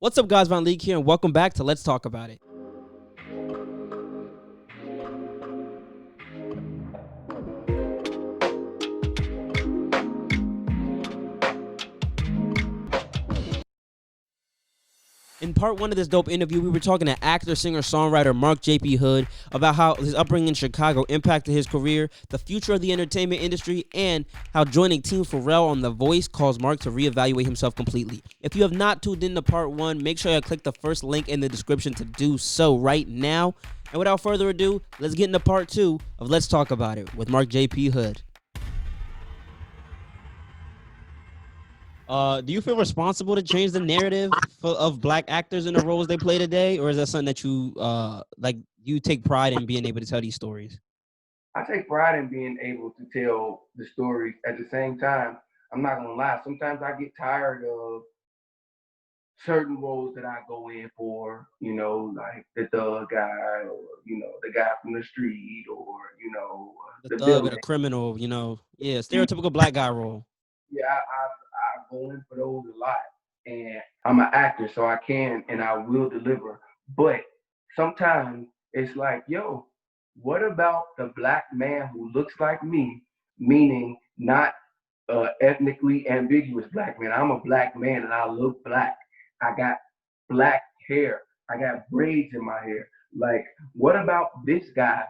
What's up, guys? Von League here, and welcome back to Let's Talk About It. In part one of this dope interview, we were talking to actor, singer, songwriter Mark J.P. Hood about how his upbringing in Chicago impacted his career, the future of the entertainment industry, and how joining Team Pharrell on The Voice caused Mark to reevaluate himself completely. If you have not tuned in to part one, make sure you click the first link in the description to do so right now. And without further ado, let's get into part two of Let's Talk About It with Mark J.P. Hood. Do you feel responsible to change the narrative of black actors in the roles they play today, or is that something that you you take pride in being able to tell these stories? I take pride in being able to tell the stories. At the same time, I'm not gonna lie. Sometimes I get tired of certain roles that I go in for. Like the thug guy, or the guy from the street, or The the thug or the villain. criminal, yeah, stereotypical black guy role. Yeah, I go in for those a lot, and I'm an actor, so I can and I will deliver. But sometimes it's like, yo, what about the black man who looks like me? Meaning not ethnically ambiguous black man. I'm a black man and I look black. I got black hair. I got braids in my hair. Like, what about this guy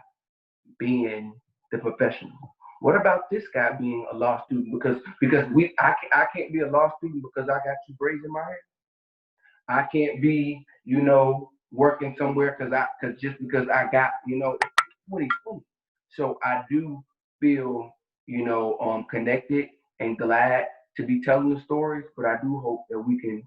being the professional? What about this guy being a law student? I can't be a law student because I got two braids in my hair. I can't be working somewhere because just because I got 2020. So I do feel connected and glad to be telling the stories, but I do hope that we can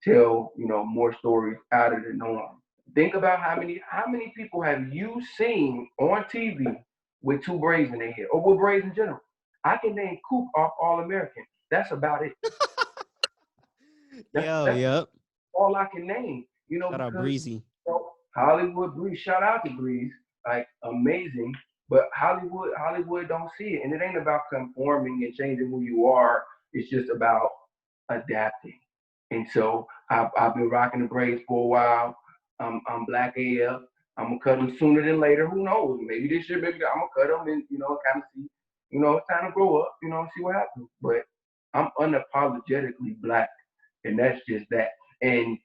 tell more stories out of the norm. Think about how many people have you seen on TV with two braids in their hair or with braids in general? I can name Coop off All American. That's about it. Yo, That's yep. all I can name. Shout out Because Breezy. Hollywood Breeze, shout out to Breeze, like amazing. But Hollywood don't see it, and it ain't about conforming and changing who you are. It's just about adapting. And so I've been rocking the braids for a while. I'm black AF. I'm gonna cut them sooner than later. Who knows? Maybe this year, maybe I'm gonna cut them and kind of see. It's time to grow up. See what happens. But I'm unapologetically black, and that's just that. And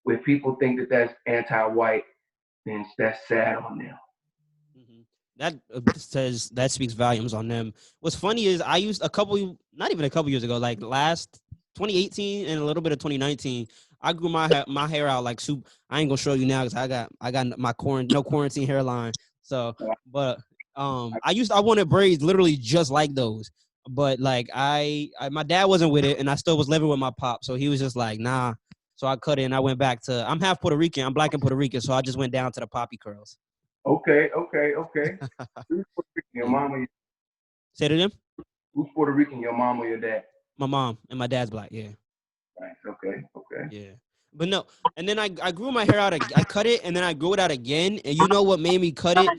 if people think that that's anti-white, then that's sad on them. Mhm. That speaks volumes on them. What's funny is I used not even a couple years ago, like last 2018 and a little bit of 2019. I grew my hair out like soup. I ain't gonna show you now because I got my no quarantine hairline. So, but I wanted braids literally just like those. But like my dad wasn't with it, and I still was living with my pop, so he was just like, nah. So I cut it, and I went back to. I'm half Puerto Rican. I'm black and Puerto Rican, so I just went down to the poppy curls. Okay. Who's Puerto Rican? Your Yeah. mom or Say it again. who's Puerto Rican? Your mom or your dad? My mom and my dad's black. Yeah, Nice. Okay. yeah. But no, and then I grew my hair out. I cut it, and then I grew it out again. And you know what made me cut it?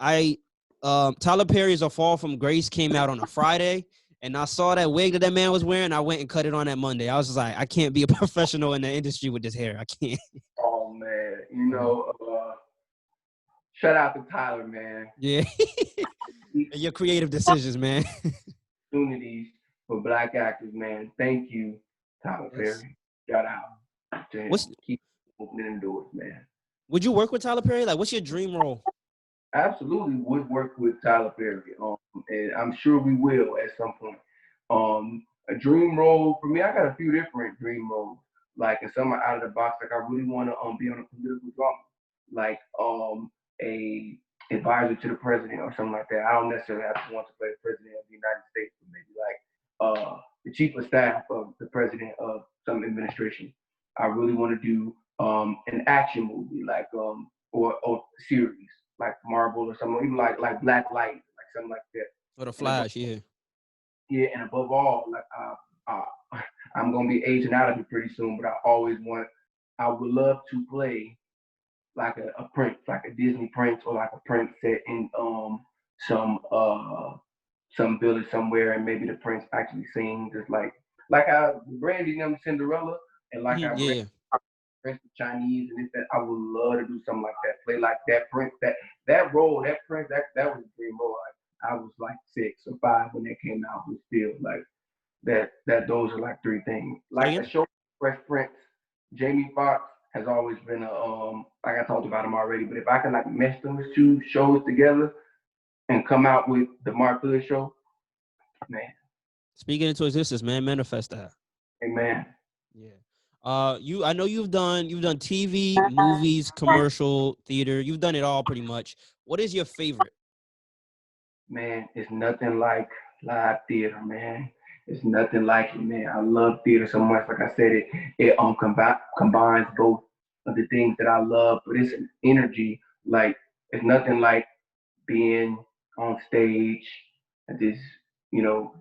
I Tyler Perry's "A Fall from Grace" came out on a Friday, and I saw that wig that man was wearing. I went and cut it on that Monday. I was just like, I can't be a professional in the industry with this hair. I can't. Oh man, Mhm. shout out to Tyler, man. Yeah, your creative decisions, man. Opportunities for black actors, man. Thank you, Tyler Yes. Perry. Shout out to What's him. Keep opening them doors, man. Would you work with Tyler Perry? Like, what's your dream role? Absolutely would work with Tyler Perry, and I'm sure we will at some point. A dream role for me, I got a few different dream roles. Like, and some are out of the box. Like, I really want to be on a political drama, like a advisor to the president or something like that. I don't necessarily have to want to play the president of the United States, but maybe like the chief of staff of the president of some administration. I really want to do an action movie, like or series like Marvel or something, even like Black Light, like something like that. Or the And above, Flash? Yeah. yeah, and above all, like I'm gonna be aging out of it pretty soon, but I would love to play like a prince, like a Disney prince, or like a prince set in some uh some village somewhere, and maybe the prince actually sings, just like how Brandy named Cinderella, and like Mhm. how Brandy Yeah. Prince of Chinese and this that. I would love to do something like that. Play like that Prince, that role, that Prince, that was a dream role. Like, I was like 6 or 5 when that came out, but still like that those are like three things. Say it Like again. a show, Fresh Prince, Jamie Foxx has always been a like I talked about him already. But if I can like mesh those two shows together and come out with the Mark Hood show, man, Speak it into existence, man. Manifest that. amen. Yeah. I know you've done TV, movies, commercial, theater. You've done it all pretty much. What is your favorite? Man, it's nothing like live theater, man. It's nothing like it, man. I love theater so much. Like I said, it combines both of the things that I love, but it's an energy. Like it's nothing like being on stage at this,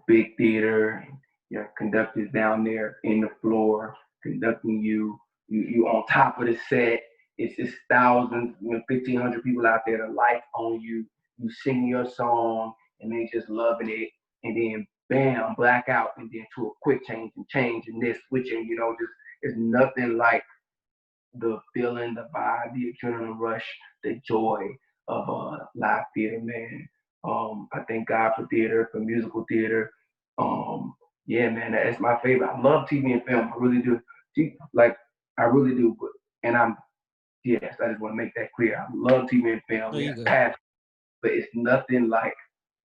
big theater. Your conductor's down there in the floor conducting you. You on top of the set. It's just thousands, 1,500 people out there to like on you. You sing your song and they just loving it, and then bam, blackout, and then to a quick change and this switching. Just it's nothing like the feeling, the vibe, the adrenaline rush, the joy of live theater, man. I thank God for theater, for musical theater. Yeah, man, that's my favorite. I love TV and film. I really do. Like I really do. And yes, I just want to make that clear. I love TV and film. No, Yeah, you good. passion, but it's nothing like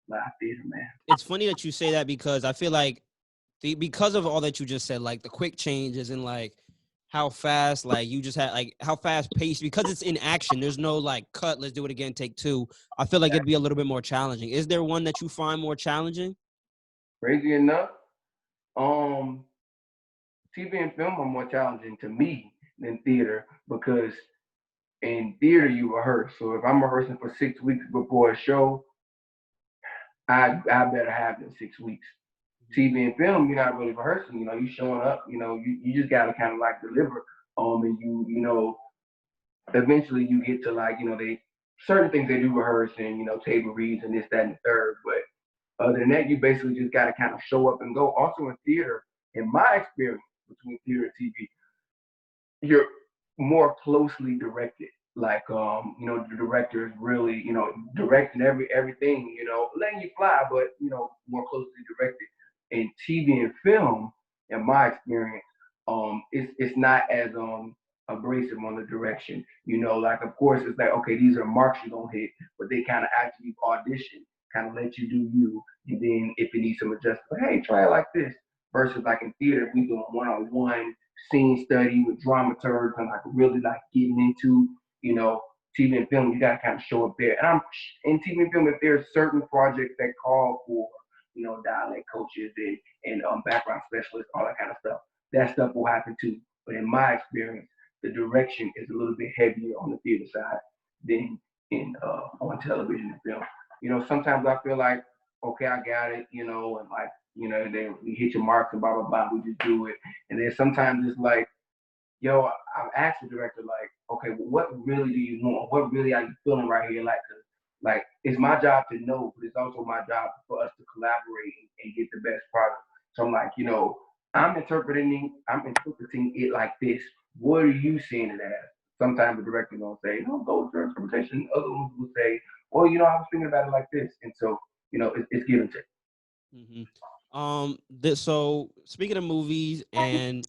live theater, man. It's funny that you say that because I feel like because of all that you just said, like the quick changes and like how fast, like you just had, like how fast paced, because it's in action. There's no like cut. Let's do it again. Take two. I feel like it'd be a little bit more challenging. Is there one that you find more challenging? Crazy enough, um, TV and film are more challenging to me than theater because in theater you rehearse. So if I'm rehearsing for 6 weeks before a show, I better have them 6 weeks. TV and film, you're not really rehearsing. You showing up. You just gotta kind of like deliver. And eventually you get to like they certain things they do rehearse and table reads and this that and the third. But other than that, you basically just gotta kind of show up and go. Also in theater, in my experience between theater and TV, you're more closely directed. Like the director is really, directing everything, letting you fly, but more closely directed. In TV and film, in my experience, it's not as abrasive on the direction. Like of course it's like, okay, these are marks you're gonna hit, but they kind of actually audition, kind of let you do you, and then if it needs some adjustment, hey, try it like this. Versus like in theater, we doing one-on-one scene study with dramaturgs and like really like getting into, you know, TV and film, you gotta kind of show up there. And I'm in TV and film, if there's certain projects that call for, dialect coaches and background specialists, all that kind of stuff, that stuff will happen too. But in my experience, the direction is a little bit heavier on the theater side than in on television and film. Sometimes I feel like, okay, I got it, and like, then we hit your marks and blah blah blah, we just do it. And then sometimes it's like, yo, I've asked the director, like, okay, what really do you want? What really are you feeling right here? Like, it's my job to know, but it's also my job for us to collaborate and get the best product. So I'm like, I'm interpreting it like this. What are you seeing it as? Sometimes the director gonna say, no, go with your interpretation. Other ones will say, well, I was thinking about it like this. And so, it's give and take. So speaking of movies and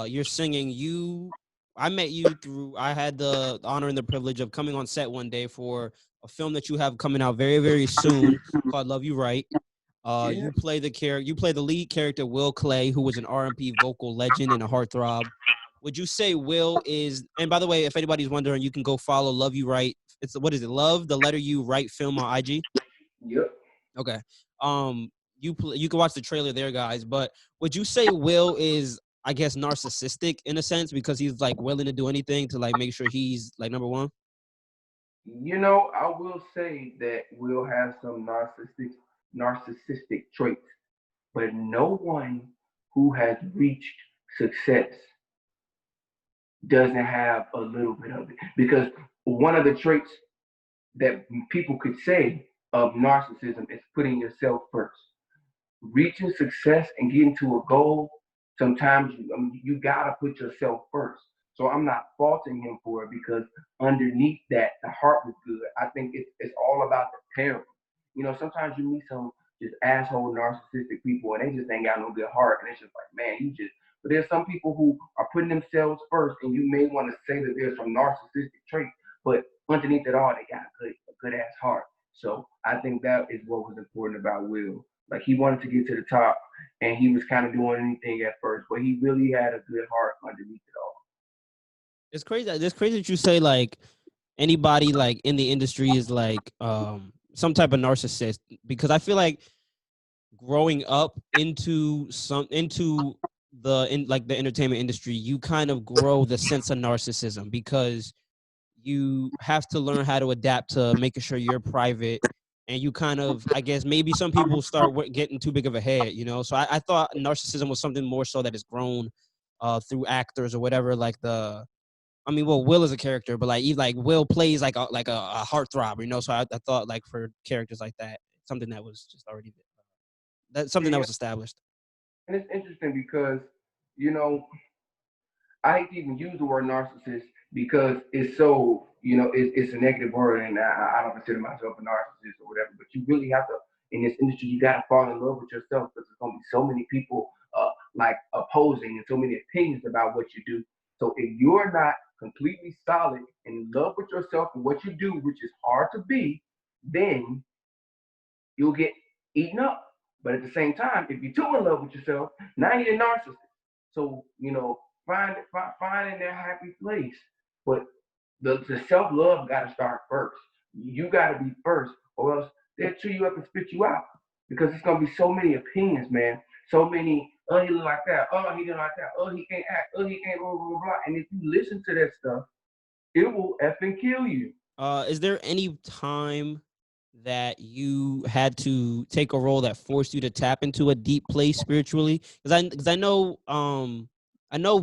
you're singing, I met you through, I had the honor and the privilege of coming on set one day for a film that you have coming out very, very soon called Love You Right. Yeah. You play the lead character, Will Clay, who was an R&B vocal legend and a heartthrob. Would you say Will is, and by the way, if anybody's wondering, you can go follow Love You Right. What is it? Love the letter U Right film on IG. Yep. Okay. You can watch the trailer there, guys. But would you say Will is, I guess, narcissistic in a sense because he's like willing to do anything to like make sure he's like number one? I will say that Will have some narcissistic traits, but no one who has reached success doesn't have a little bit of it. Because one of the traits that people could say of narcissism is putting yourself first. Reaching success and getting to a goal, sometimes you gotta put yourself first. So I'm not faulting him for it because underneath that, the heart was good. I think it's all about the parent. Sometimes you meet some just asshole narcissistic people and they just ain't got no good heart, and it's just like, man, you just. But there's some people who are putting themselves first, and you may want to say that there's some narcissistic traits, but underneath it all, they got a good ass heart. So I think that is what was important about Will. Like he wanted to get to the top, and he was kind of doing anything at first, but he really had a good heart underneath it all. It's crazy. It's crazy that you say like anybody like in the industry is like some type of narcissist, because I feel like growing up into the entertainment industry, you kind of grow the sense of narcissism because you have to learn how to adapt to making sure you're private, and you kind of, I guess maybe some people start getting too big of a head, so I thought narcissism was something more so that is grown through actors or whatever, like I mean, well, Will is a character, but like Will plays like a heartthrob, so I thought like for characters like that, something that was just already that's something that Yeah, was established. and it's interesting because you know I hate to even use the word narcissist because it's so, it's a negative word, and I don't consider myself a narcissist or whatever. But you really have to, in this industry, you got to fall in love with yourself because there's going to be so many people like opposing and so many opinions about what you do. So if you're not completely solid and in love with yourself and what you do, which is hard to be, then you'll get eaten up. But at the same time, if you're too in love with yourself, now you're a narcissist. So, finding that happy place. But the self love got to start first. You got to be first, or else they'll chew you up and spit you out. Because it's gonna be so many opinions, man. So many. Oh, he look like that. Oh, he didn't like that. Oh, he can't act. Oh, he can't blah blah blah. And if you listen to that stuff, it will effing kill you. Is there any time that you had to take a role that forced you to tap into a deep place spiritually? Because I know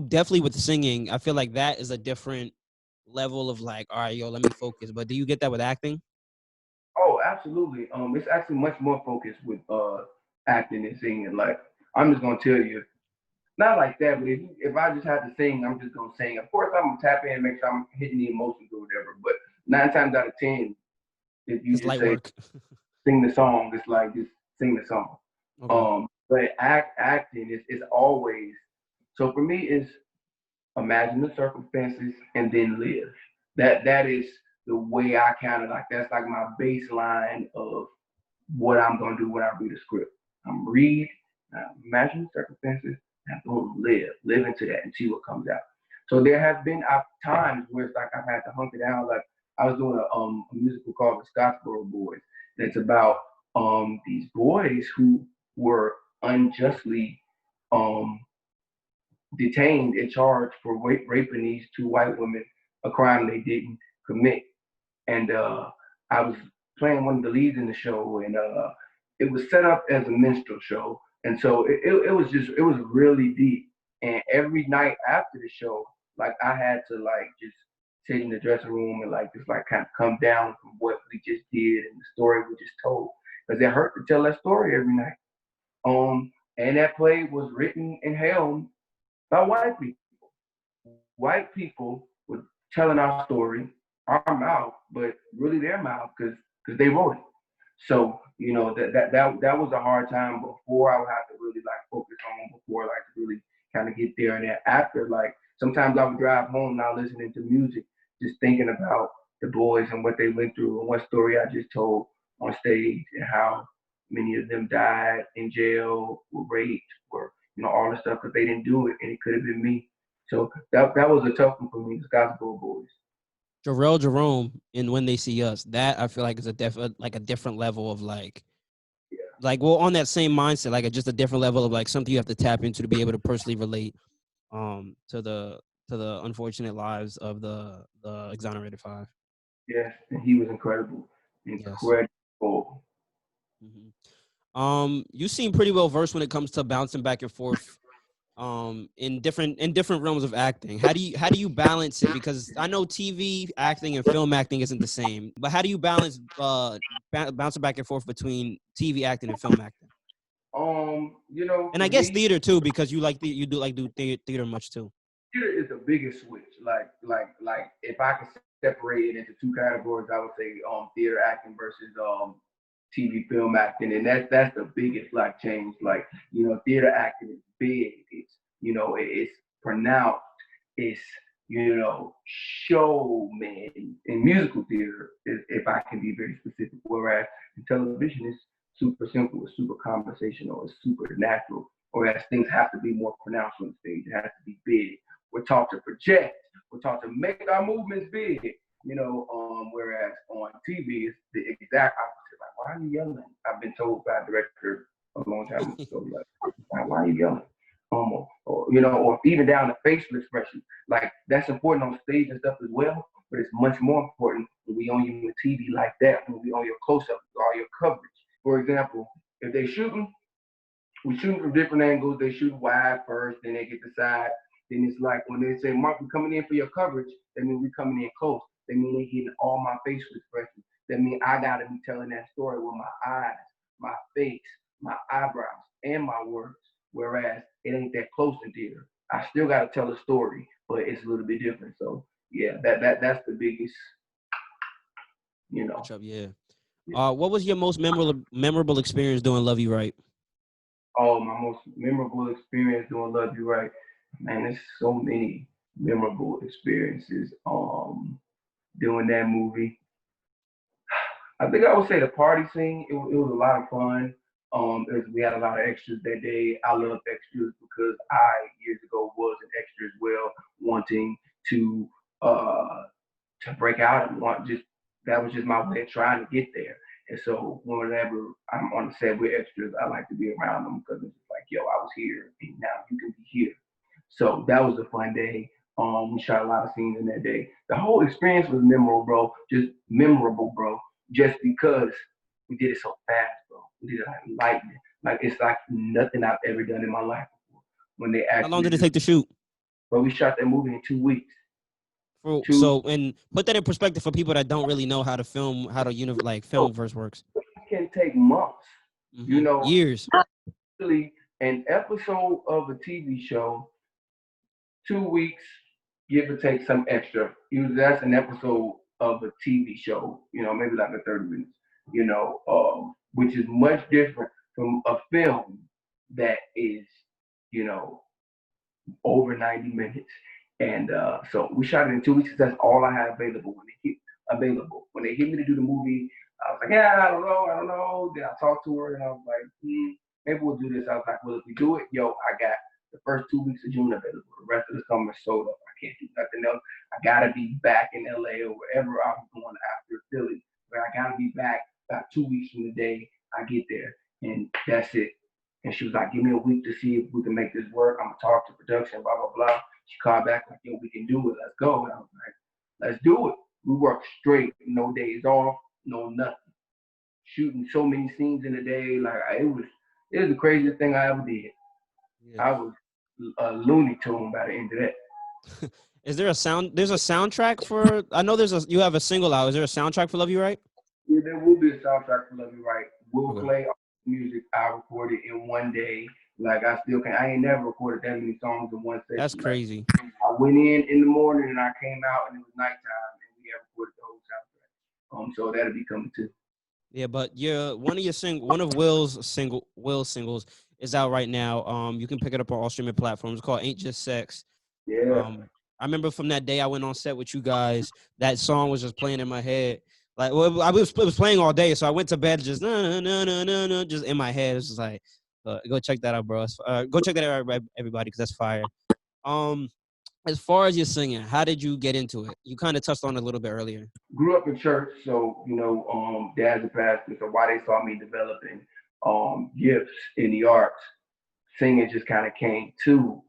definitely with singing, I feel like that is a different level of like, all right, yo, let me focus. But do you get that with acting? Oh, absolutely. It's actually much more focused with acting and singing. Like I'm just gonna tell you, not like that, but if I just had to sing, I'm just gonna sing. Of course, I'm gonna tap in and make sure I'm hitting the emotions or whatever. But 9 times out of 10, if you It's just light say work. sing the song, it's like just sing the song. Okay. But acting is always, so for me it's imagine the circumstances and then live. That is the way I kind of like. That's like my baseline of what I'm gonna do when I read a script. I'm read, imagine the circumstances, and boom, live into that and see what comes out. So there have been times where it's like I've had to hunker down. Like I was doing a musical called The Scottsboro Boys, and it's about these boys who were unjustly um, detained and charged for raping these two white women, a crime they didn't commit. And I was playing one of the leads in the show, and it was set up as a minstrel show, and so it was really deep. And every night after the show, like I had to like just sit in the dressing room and like just like kind of come down from what we just did and the story we just told, because it hurt to tell that story every night. And that play was written and held by white people. White people were telling our story, our mouth, but really their mouth because they wrote it. So that was a hard time before I would have to really like focus on before like to really kind of get there. And then after, like sometimes I would drive home now listening to music, just thinking about the boys and what they went through and what story I just told on stage and how many of them died in jail, were raped, were all the stuff because they didn't do it, and it could have been me. So that was a tough one for me, the Gospel Boys. Jarrell Jerome in When They See Us, that I feel like is like a different level of Yeah, well, on that same mindset, like just a different level of like something you have to tap into to be able to personally relate to the unfortunate lives of the exonerated five. yes, and he was incredible, Yes. incredible. You seem pretty well versed when it comes to bouncing back and forth in different realms of acting. How do you balance it? Because I know TV acting and film acting isn't the same, but how do you balance bouncing back and forth between TV acting and film acting? And I For guess me, theater too, because you do theater much too. theater is the biggest switch. Like if I could separate it into two categories, I would say theater acting versus TV film acting, and that's the biggest like change. Like theater acting is big. It's it's pronounced. It's showman in musical theater, if I can be very specific. Whereas in television, it's super simple, it's super conversational, it's super natural. Whereas things have to be more pronounced on the stage. It has to be big. We're taught to project. We're taught to make our movements big. Whereas on TV, it's the exact opposite. Like, why are you yelling? I've been told by a director a long time ago, like, why are you yelling? Or even down to facial expression. Like that's important on stage and stuff as well, but it's much more important when we on you TV like that, when we on your close-up, all your coverage. For example, if they shooting, we shooting from different angles. They shoot wide first, then they get the side. Then it's like when they say, Mark, we're coming in for your coverage, that means we're coming in close. That means they're getting all my facial expressions. That means I gotta be telling that story with my eyes, my face, my eyebrows, and my words. Whereas it ain't that close in theater. I still gotta tell a story, but it's a little bit different. So yeah, that's the biggest, Yeah. What was your most memorable experience doing Love You Right? Oh, my most memorable experience doing Love You Right. Man, there's so many memorable experiences doing that movie. I think I would say the party scene. It was a lot of fun. We had a lot of extras that day. I love extras because I years ago was an extra as well, wanting to uh break out and want just that was just my way of trying to get there. And so whenever I'm on the set with extras, I like to be around them because it's like, yo, I was here and now you can be here. So that was a fun day. We shot a lot of scenes in that day. The whole experience was memorable, bro. Just memorable, bro. Just because we did it so fast, bro. We did it like lightning. Like it's like nothing I've ever done in my life before. When they How long actually did it take to shoot? but we shot that movie in 2 weeks. So, and put that in perspective for people that don't really know how to film, film verse works. It can take months. Years. Really, an episode of a TV show, 2 weeks, give or take some extra. Usually that's an episode of a TV show, maybe like a 30 minutes, which is much different from a film that is, you know, over 90 minutes. And so we shot it in 2 weeks because that's all I had available when they hit me to do the movie. I was like, yeah, I don't know. Then I talked to her and I was like, maybe we'll do this. I was like, well, if we do it, I got the first 2 weeks of June available. The rest of the summer is sold up. I can't do nothing else. I gotta be back in LA or wherever I was going after Philly. But I gotta be back about 2 weeks from the day I get there. And that's it. And she was like, give me a week to see if we can make this work. I'm gonna talk to production, blah, blah, blah. She called back like, yo, we can do it. Let's go. And I was like, let's do it. We worked straight, no days off, no nothing. Shooting so many scenes in a day, like it was the craziest thing I ever did. Yeah. I was a Looney Tune by the end of that. Is there there's a soundtrack for, I know you have a single out. Is there a soundtrack for Love You Right? Yeah, there will be a soundtrack for Love You Right. We'll play all the music I recorded in one day. Like I ain't never recorded that many songs in one session. That's crazy. Like, I went in the morning and I came out and it was nighttime and we had recorded the whole soundtrack. So that'll be coming too. Yeah, but one of Will's singles is out right now. You can pick it up on all streaming platforms. It's called Ain't Just Sex. Yeah. I remember from that day I went on set with you guys, that song was just playing in my head. Like, well, it was playing all day, so I went to bed just no, just in my head. It's just like, go check that out, bro. Go check that out, everybody, because that's fire. As far as your singing, how did you get into it? You kind of touched on it a little bit earlier. Grew up in church, so dad's a pastor, so while they saw me developing gifts in the arts, singing just kind of came too.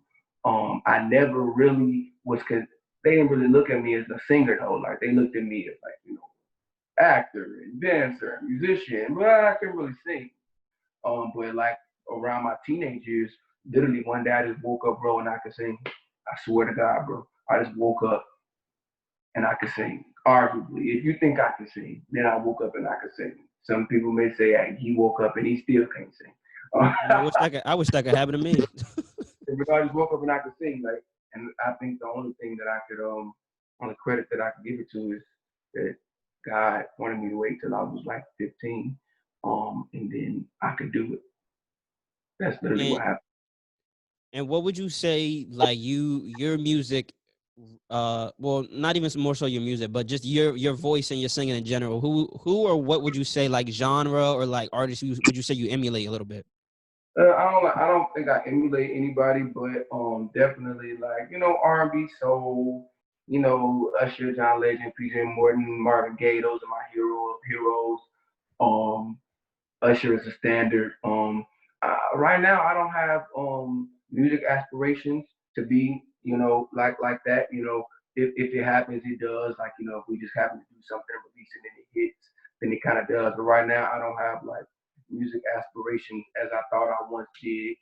I never really because they didn't really look at me as a singer though. Like they looked at me as like, actor and dancer and musician, but I couldn't really sing. But like around my teenage years, literally one day I just woke up, bro, and I could sing. I swear to God, bro. I just woke up and I could sing. Arguably, if you think I can sing, then I woke up and I could sing. Some people may say, hey, he woke up and he still can't sing. I wish that could happen to me. I just woke up and I could sing. Like, And I think the only thing that I could only credit that I could give it to is that God wanted me to wait till I was like 15, and then I could do it. That's literally And what happened. and what would you say, like your music, well, not even more so your music, but just your voice and your singing in general. Who or what would you say, like genre or like artists would you say you emulate a little bit? I don't think I emulate anybody, but definitely like R&B, soul, Usher, John Legend, PJ Morton, Marvin Gaye. Those are my heroes. Um, Usher is a standard. Right now I don't have music aspirations to be like that. If it happens, it does. Like if we just happen to do something, release it, and it hits, then it kind of does. But right now I don't have like music aspirations as I thought I once did.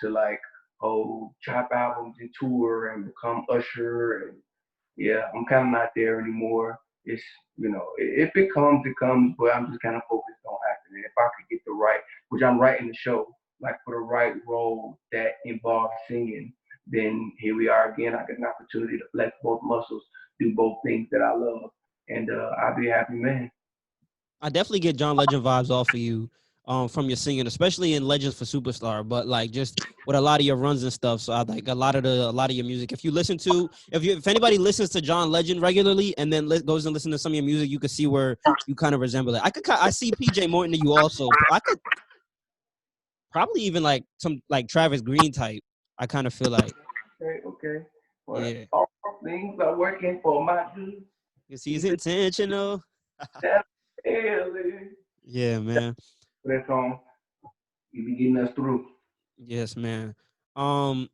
To like drop albums and tour and become Usher, and yeah, I'm kind of not there anymore. It's if it comes, it comes, but I'm just kind of focused on acting. And if I could get the right, which I'm writing the show, like for the right role that involves singing, then here we are again. I get an opportunity to flex both muscles, do both things that I love, and I'll be a happy man. I definitely get John Legend vibes off of you, from your singing, especially in Legends for Superstar. But like just with a lot of your runs and stuff, so I like a lot of your music. If you listen to, if anybody listens to John Legend regularly and then goes and listen to some of your music, you can see where you kind of resemble it. I see PJ Morton in you also. I could probably even like some like Travis Green type. I kind of feel like, Okay, okay. Well, yeah, all things are working for my good. because he's intentional. That's really Yeah, man. that song. You be getting us through. Yes, man. Um,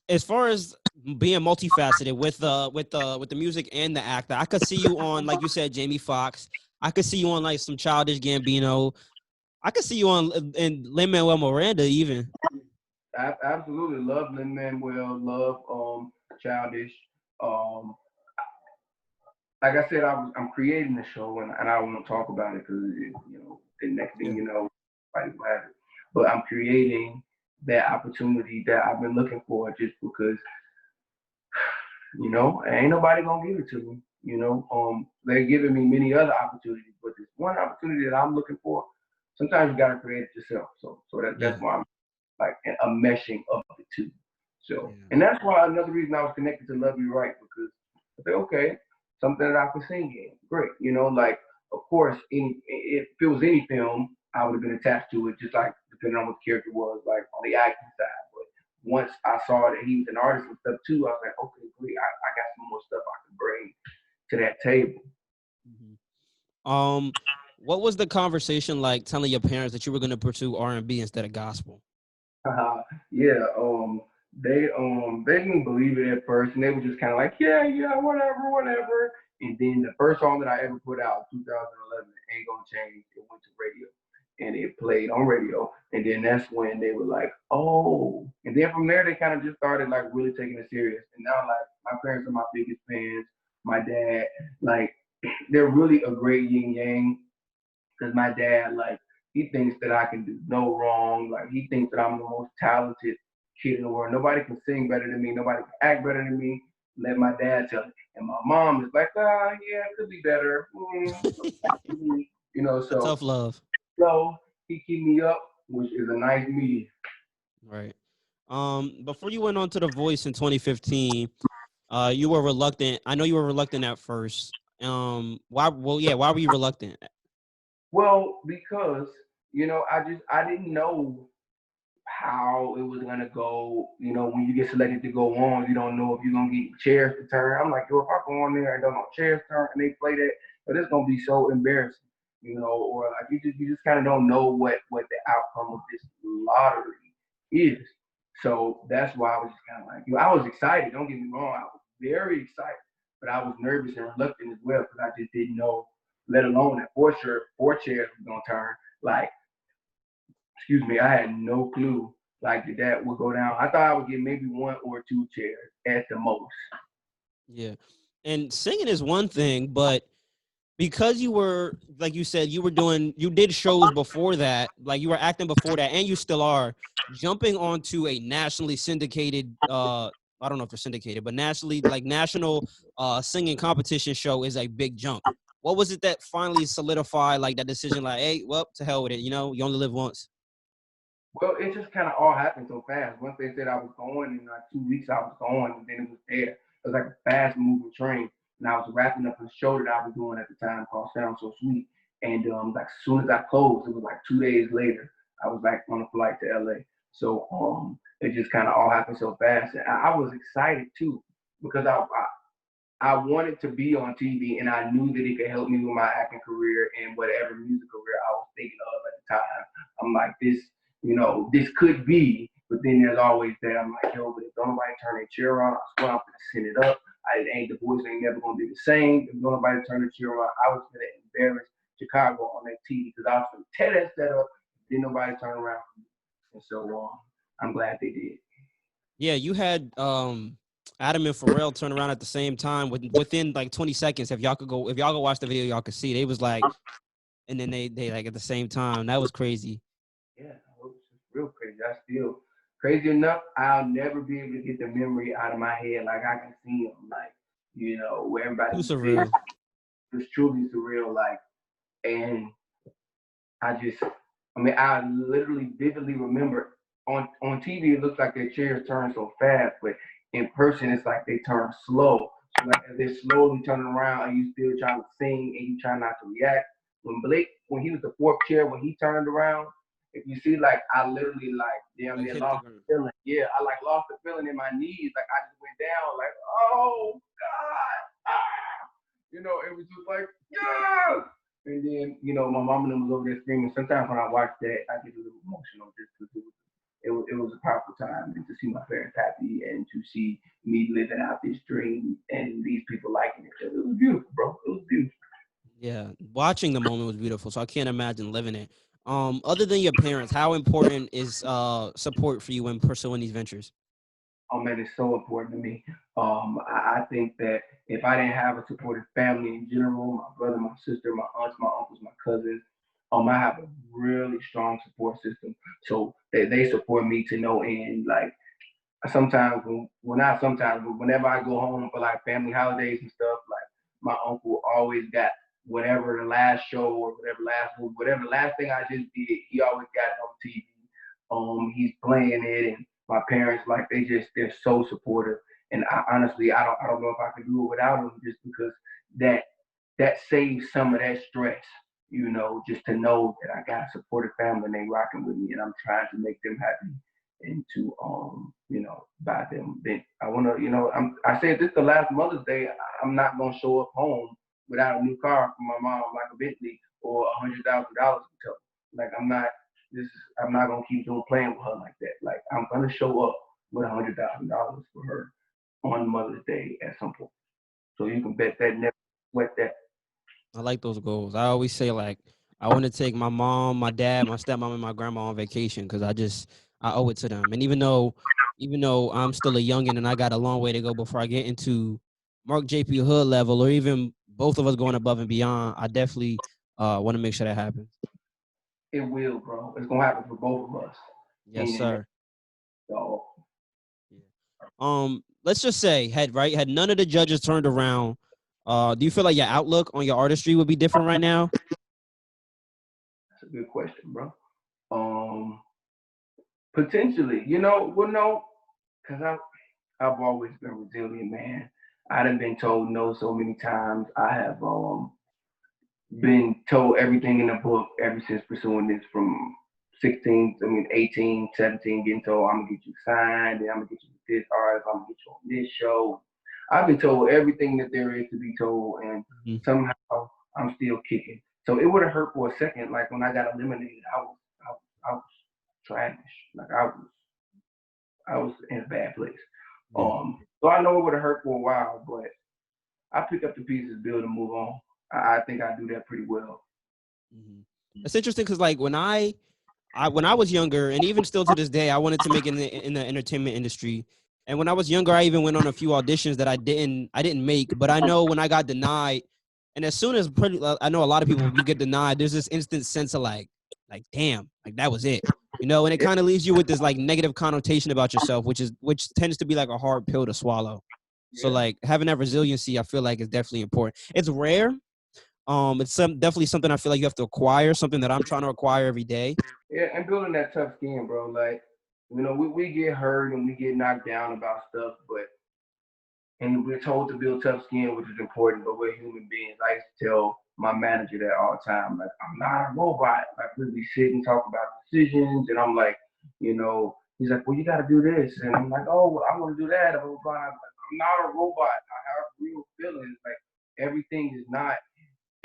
as far as being multifaceted with the music and the actor, I could see you on, like you said, Jamie Foxx. I could see you on like some Childish Gambino. I could see you on in Lin Manuel Miranda even. I absolutely love Lin Manuel, love Childish. Um, like I said, I'm creating the show and I won't talk about it because the next thing Yeah, everybody will have it. But I'm creating that opportunity that I've been looking for just because ain't nobody gonna give it to me. They're giving me many other opportunities, but this one opportunity that I'm looking for, sometimes you gotta create it yourself. So that's yeah, why I'm like a meshing of the two. So, yeah, and that's why another reason I was connected to Love You Right because I said, okay, something that I can sing in, great. Like of course, if it was any film, I would have been attached to it, just like depending on what the character was, like on the acting side. But once I saw that he was an artist and stuff too, I was like, okay, great, I got some more stuff I can bring to that table. mhm. What was the conversation like telling your parents that you were going to pursue R&B instead of gospel? Yeah, they didn't believe it at first, and they were just kind of like, yeah, yeah, whatever, whatever. And then the first song that I ever put out, 2011, Ain't Gonna Change, it went to radio, and it played on radio. And then that's when they were like, oh. And then from there, they kind of just started like really taking it serious. And now, like, my parents are my biggest fans. My dad, like, they're really a great yin yang because my dad, like, he thinks that I can do no wrong. Like, he thinks that I'm the most talented kid in the world. Nobody can sing better than me. Nobody can act better than me. Let my dad tell it. And my mom is like, yeah, it could be better. A So tough love, he keep me up, which is a nice medium. right? Before you went on to The Voice in 2015, you were reluctant. I know you were reluctant at first. Why? Well, yeah. Why were you reluctant? Well, because I didn't know how it was gonna go. When you get selected to go on, you don't know if you're gonna get chairs to turn. I'm like, yo, if I go on there and don't know chairs turn and they play that, but it's gonna be so embarrassing, or like you just kind of don't know what the outcome of this lottery is. So that's why I was just kind of like, I was excited. Don't get me wrong, I was very excited, but I was nervous and reluctant as well because I just didn't know. Let alone that four chairs was gonna turn. Like, excuse me, I had no clue like that would go down. I thought I would get maybe one or two chairs at the most. Yeah, and singing is one thing, but because you were, like you said, you did shows before that, like you were acting before that, and you still are jumping onto a nationally syndicated I don't know if they're syndicated, but nationally, like national singing competition show is a big jump. What was it that finally solidified like that decision? Like, hey, well, to hell with it. You know, you only live once. Well, it just kind of all happened so fast. Once they said I was going, in like 2 weeks I was going, and then it was there. It was like a fast moving train, and I was wrapping up a show that I was doing at the time called Sound So Sweet. And like as soon as I closed, it was like 2 days later, I was back on a flight to LA. So it just kind of all happened so fast, and I was excited too because I wanted to be on TV, and I knew that it could help me with my acting career and whatever music career I was thinking of at the time. I'm like, this could be, but then there's always that. I'm like, yo, but if don't nobody turn their chair on, I swear I'm gonna send it up. The voice ain't never gonna be the same. If don't nobody turn the chair on, I was gonna embarrass Chicago on that TV because I was gonna tear that set up. Didn't nobody turn around, and so I'm glad they did. Yeah, you had Adam and Pharrell turn around at the same time within like 20 seconds. If y'all go watch the video, y'all could see they was like, and then they like at the same time. That was crazy. Yeah, it was just real crazy. I still crazy enough. I'll never be able to get the memory out of my head. Like I can see them, like where everybody Too was surreal. it was truly surreal. Like, and I literally vividly remember on TV it looks like their chairs turn so fast, but in person it's like they turn slow. So like as they're slowly turning around and you still trying to sing and you try not to react. When he was the fourth chair, when he turned around, if you see like I literally like damn Like near hit the lost ground. the feeling. Yeah, I like lost the feeling in my knees. Like I just went down like, oh God. It was just like, yeah. And then, my mom and them was over there screaming. Sometimes when I watch that, I get a little emotional just because it was a powerful time, and to see my parents happy and to see me living out this dream and these people liking it. It was beautiful, bro. It was beautiful. Yeah, watching the moment was beautiful. So I can't imagine living it. Other than your parents, how important is support for you when pursuing these ventures? Oh man, it's so important to me. I think that if I didn't have a supportive family in general, my brother, my sister, my aunts, my uncles, my cousins, I have a really strong support system. So they support me to no end. Like sometimes not sometimes, but whenever I go home for like family holidays and stuff, like my uncle always got whatever the last show or whatever last movie, whatever the last thing I just did, he always got it on TV. He's playing it, and my parents like they're so supportive. And honestly, I don't know if I could do it without them, just because that that saves some of that stress. Just to know that I got a supportive family and they rocking with me, and I'm trying to make them happy and to buy them. Then I wanna, I said this the last Mother's Day. I'm not gonna show up home without a new car for my mom, like a Bentley or $100,000. Like I'm not gonna keep doing playing with her like that. Like I'm gonna show up with $100,000 for her on Mother's Day at some point. So you can bet that never sweat that. I like those goals. I always say like I want to take my mom, my dad, my stepmom, and my grandma on vacation because I owe it to them. And even though I'm still a youngin' and I got a long way to go before I get into Mark JP Hood level or even both of us going above and beyond, I definitely want to make sure that happens. It will, bro. It's gonna happen for both of us. Yes, And sir. so Yeah. Let's just say had none of the judges turned around. Do you feel like your outlook on your artistry would be different right now? that's a good question, bro. Um, Potentially, well, no, because I've always been resilient, man. I done been told no so many times. I have been told everything in the book ever since pursuing this from 18, 17, getting told I'm gonna get you signed, and I'm gonna get you this artist, I'm gonna get you on this show. I've been told everything that there is to be told, and Mhm. somehow I'm still kicking. So it would have hurt for a second, like when I got eliminated, I was trash. Like I was in a bad place. Yeah. So I know it would have hurt for a while, but I pick up the pieces, build, and move on. I think I do that pretty well. Mhm. It's interesting because like when I was younger, and even still to this day, I wanted to make it in the entertainment industry. And when I was younger, I even went on a few auditions that I didn't make. But I know when I got denied, and as soon as I know a lot of people, you get denied, there's this instant sense of like damn, like that was it. You know, and it kind of leaves you with this like negative connotation about yourself, which tends to be like a hard pill to swallow. So Yeah. like having that resiliency, I feel like is definitely important. It's rare. It's definitely something I feel like you have to acquire, something that I'm trying to acquire every day. Yeah, and building that tough skin, bro. Like, we get hurt and we get knocked down about stuff, but and we're told to build tough skin, which is important, but we're human beings. I used to tell my manager that all the time, like, I'm not a robot. Like, we sit and talk about decisions, and I'm like, he's like, well, you got to do this. And I'm like, oh, well, I want to do that. I'm like, I'm not a robot. I have real feelings. Like, everything is not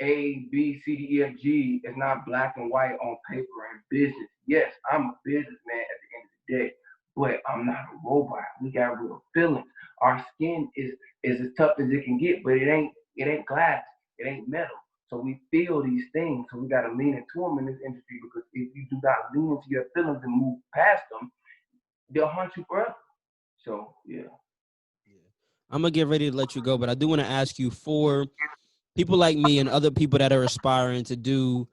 A, B, C, D, E, F, G. It's not black and white on paper and business. Yes, I'm a businessman at the end of the day, but I'm not a robot. We got real feelings. Our skin is as tough as it can get, but it ain't glass. It ain't metal. So we feel these things. So we got to lean into them in this industry, because if you do not lean into your feelings and move past them, they'll haunt you forever. So yeah. I'm gonna get ready to let you go, but I do want to ask you, for people like me and other people that are aspiring to do,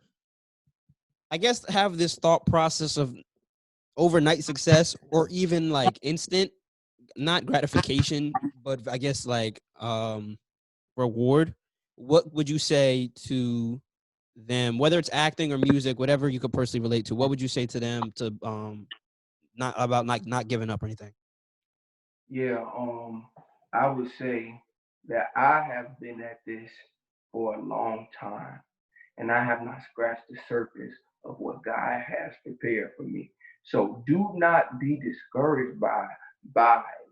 I guess, have this thought process of overnight success, or even like instant, not gratification, but I guess like reward. What would you say to them, whether it's acting or music, whatever you could personally relate to? What would you say to them to not about like not giving up or anything? Yeah, I would say that I have been at this for a long time, and I have not scratched the surface of what God has prepared for me. So do not be discouraged by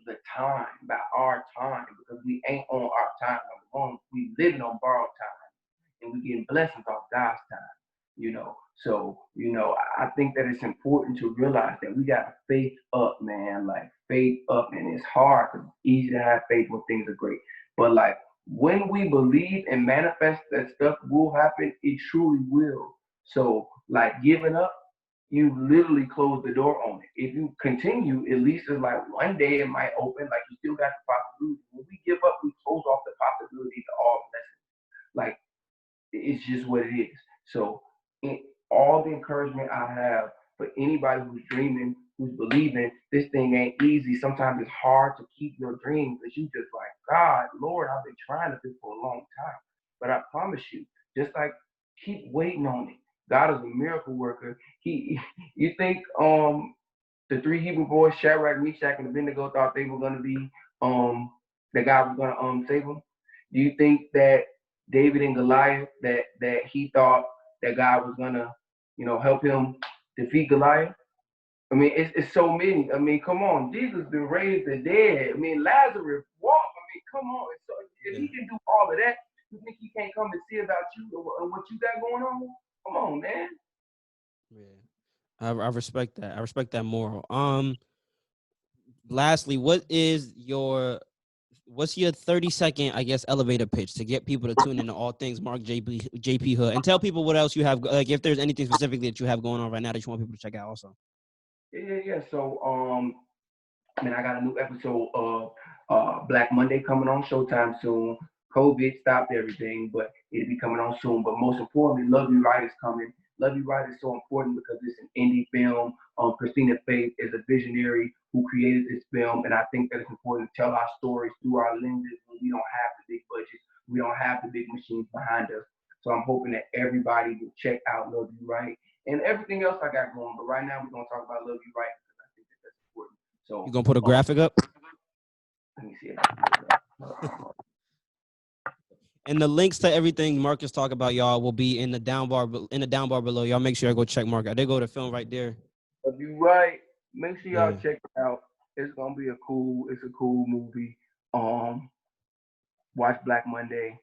the time, by our time, because we ain't on our time. Number one, we living on borrowed time, and we getting blessings off God's time. So I think that it's important to realize that we got faith up, man. Like, faith up, and it's hard because it's easy to have faith when things are great. But like, when we believe and manifest that stuff will happen, it truly will. So like, giving up, you literally close the door on it. If you continue, at least it's like one day it might open. Like, you still got the possibility. When we give up, we close off the possibility to all blessings. Like, it's just what it is. So, all the encouragement I have for anybody who's dreaming, who's believing, this thing ain't easy. Sometimes it's hard to keep your dreams, because you just like, God, Lord, I've been trying this for a long time. But I promise you, just like, keep waiting on it. God is a miracle worker. You think the three Hebrew boys, Shadrach, Meshach, and Abednego, thought they were gonna be that God was gonna save them? Do you think that David and Goliath, that he thought that God was gonna help him defeat Goliath? I mean, it's so many. I mean, come on, Jesus been raised the dead. I mean, Lazarus walked. I mean, come on. So if he can do all of that, you think he can't come and see about you and what you got going on? Come on, man. Yeah, I respect that. I respect that moral. Lastly, what's your 30-second, I guess, elevator pitch to get people to tune into all things Mark JP Hood, and tell people what else you have, like if there's anything specifically that you have going on right now that you want people to check out also. Yeah. So man, I got a new episode of Black Monday coming on Showtime soon. COVID stopped everything, but it'll be coming on soon. But most importantly, Love You Right is coming. Love You Right is so important because it's an indie film. Christina Faith is a visionary who created this film, and I think that it's important to tell our stories through our lenses when we don't have the big budget, we don't have the big machines behind us. So I'm hoping that everybody will check out Love You Right and everything else I got going. But right now, we're gonna talk about Love You Right because I think that that's important. You So gonna put a graphic up? let me see if I can do that. And the links to everything Marcus talk about, y'all, will be in the down bar below. Y'all make sure I go check Mark out. They go to film right there. If you right, make sure y'all Yeah. check it out. It's a cool movie. Um, watch Black Monday.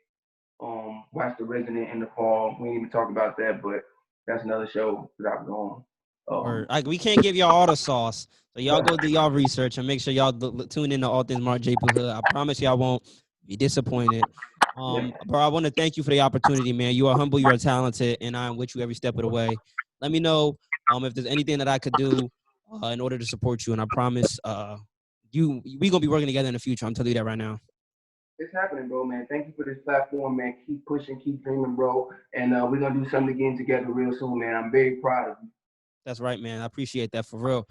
Watch The Resident in the fall. We didn't even talk about that, but that's another show that I've gone. Or Um, like, we can't give y'all all the sauce, so y'all go do y'all research and make sure y'all tune in to all things Mark J. Hood. I promise y'all won't be disappointed. yeah, Bro, I want to thank you for the opportunity, man. You are humble, you are talented, and I am with you every step of the way. Let me know if there's anything that I could do in order to support you, and I promise we gonna be working together in the future. I'm telling you that right now. it's happening, bro, man. Thank you for this platform, man. Keep pushing, keep dreaming, bro. And we're gonna do something again together real soon, man. I'm very proud of you. That's right, man. I appreciate that for real.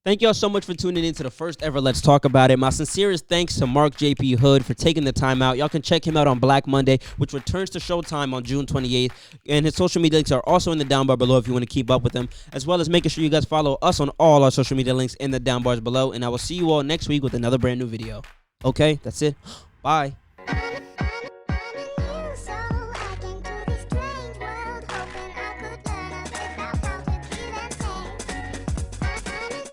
Thank y'all so much for tuning in to the first ever Let's Talk About It. My sincerest thanks to Mark JP Hood for taking the time out. Y'all can check him out on Black Monday, which returns to Showtime on June 28th. And his social media links are also in the down bar below if you want to keep up with him, as well as making sure you guys follow us on all our social media links in the down bars below. And I will see you all next week with another brand new video. Okay, that's it. Bye.